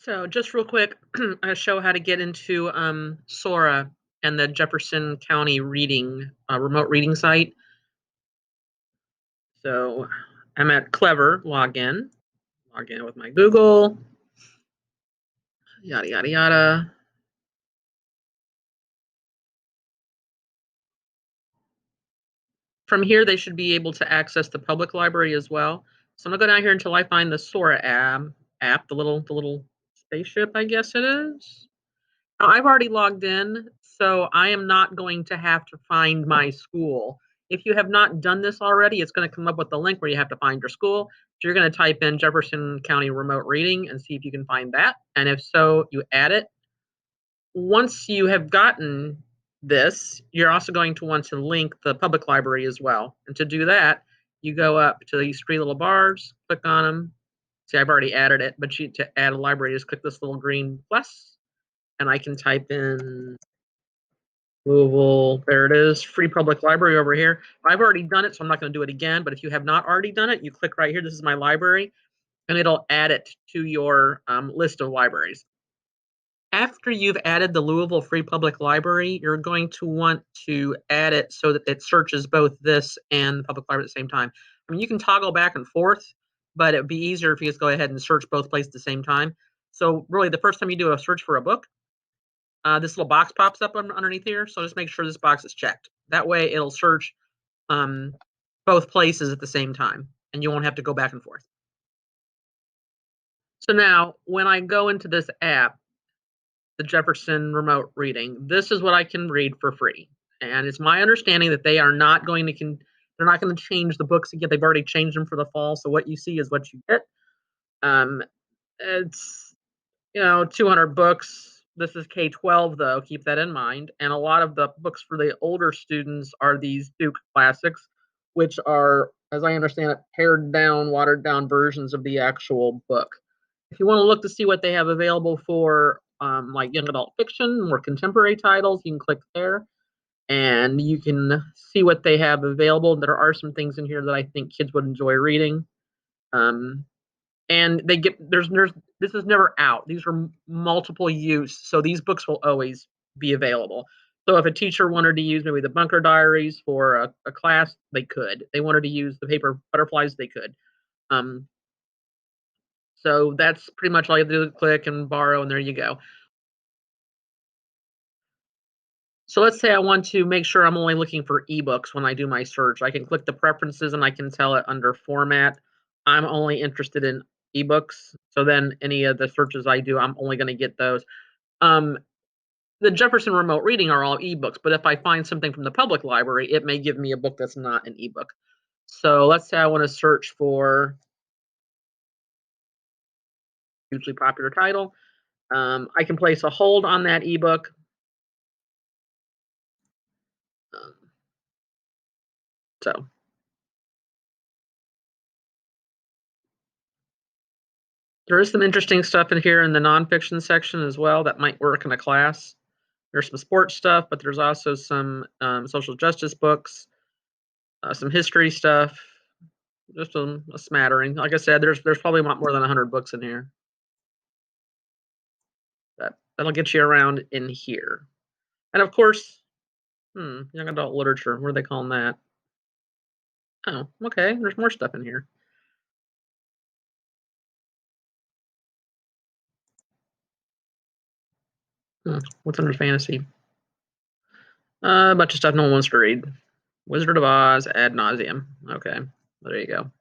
So just real quick, I show how to get into Sora and the Jefferson County reading remote reading site. So I'm at Clever, log in with my Google, yada yada yada. From here, they should be able to access the public library as well. So I'm gonna go down here until I find the Sora app, the little spaceship, I guess it is. Now, I've already logged in, so I am not going to have to find my school. If you have not done this already, it's going to come up with the link where you have to find your school. So you're going to type in Jefferson County Remote Reading and see if you can find that. And if so, you add it. Once you have gotten this, you're also going to want to link the public library as well. And to do that, you go up to these three little bars, click on them. See, I've already added it, but to add a library, just click this little green plus, and I can type in Louisville. There it is, free public library over here. I've already done it, so I'm not going to do it again. But if you have not already done it, you click right here. This is my library, and it'll add it to your list of libraries. After you've added the Louisville Free Public Library, you're going to want to add it so that it searches both this and the public library at the same time. I mean, you can toggle back and forth, but it would be easier if you just go ahead and search both places at the same time. So really, the first time you do a search for a book, this little box pops up underneath here. So just make sure this box is checked. That way it'll search both places at the same time, and you won't have to go back and forth. So now when I go into this app, the Jefferson Remote Reading, this is what I can read for free. And it's my understanding that they are not going to they're not going to change the books again. They've already changed them for the fall. So what you see is what you get. It's 200 books. This is K-12 though, keep that in mind. And a lot of the books for the older students are these Duke classics, which are, as I understand it, pared down, watered down versions of the actual book. If you want to look to see what they have available for like young adult fiction, more contemporary titles, you can click there and you can see what they have available. There are some things in here that I think kids would enjoy reading. And they get there's this is never out. These are multiple use, so these books will always be available. So if a teacher wanted to use maybe the Bunker Diaries for a class, they could. They wanted to use the Paper Butterflies, they could. So that's pretty much all you have to do, click and borrow, and there you go. So let's say I want to make sure I'm only looking for ebooks when I do my search. I can click the preferences and I can tell it under format, I'm only interested in ebooks. So then any of the searches I do, I'm only going to get those. The Jefferson Remote Reading are all ebooks, but if I find something from the public library, it may give me a book that's not an ebook. So let's say I want to search for hugely popular title. I can place a hold on that ebook. So there is some interesting stuff in here in the nonfiction section as well that might work in a class. There's some sports stuff, but there's also some social justice books, some history stuff, just a smattering. Like I said, there's probably a lot more than 100 books in here. That'll get you around in here. And of course, young adult literature. What are they calling that? Oh, okay. There's more stuff in here. What's under fantasy? A bunch of stuff no one wants to read. Wizard of Oz ad nauseum. Okay, there you go.